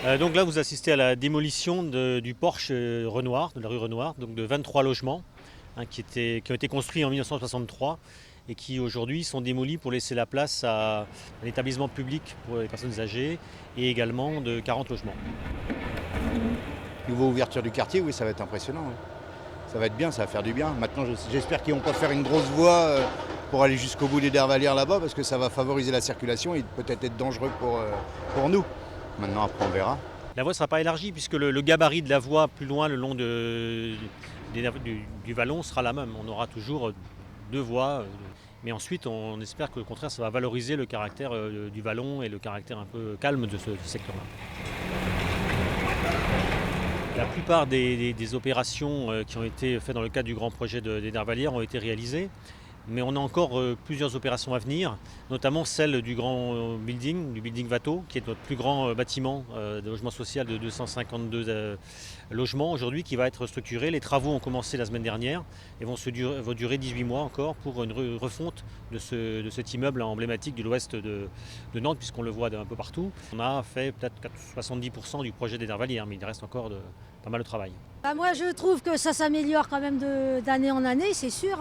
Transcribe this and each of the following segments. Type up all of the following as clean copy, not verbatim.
Donc là, vous assistez à la démolition du Porsche Renoir, de la rue Renoir, donc de 23 logements qui ont été construits en 1963 et qui aujourd'hui sont démolis pour laisser la place à un établissement public pour les personnes âgées et également de 40 logements. Nouveau ouverture du quartier, oui, ça va être impressionnant. Oui. Ça va être bien, ça va faire du bien. Maintenant, j'espère qu'ils vont pas faire une grosse voie pour aller jusqu'au bout des Dervalières là-bas, parce que ça va favoriser la circulation et peut-être être dangereux pour nous. Maintenant, après, on verra. La voie ne sera pas élargie puisque le gabarit de la voie plus loin le long du vallon sera la même. On aura toujours deux voies. Mais ensuite, on espère qu'au contraire, ça va valoriser le caractère du vallon et le caractère un peu calme de ce secteur-là. La plupart des opérations qui ont été faites dans le cadre du grand projet des Dervalières ont été réalisées. Mais on a encore plusieurs opérations à venir, notamment celle du grand building, du building Watteau, qui est notre plus grand bâtiment de logement social de 252 logements aujourd'hui, qui va être structuré. Les travaux ont commencé la semaine dernière et vont durer 18 mois encore pour une refonte de cet immeuble emblématique de l'ouest de Nantes, puisqu'on le voit un peu partout. On a fait peut-être 70% du projet des Dervalières, mais il reste encore pas mal de travail. Moi, je trouve que ça s'améliore quand même d'année en année, c'est sûr.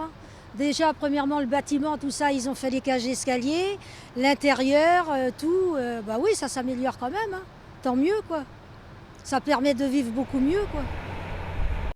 Déjà, premièrement, le bâtiment, tout ça, ils ont fait les cages d'escalier, l'intérieur, tout. Oui, ça s'améliore quand même. Tant mieux, quoi. Ça permet de vivre beaucoup mieux, quoi.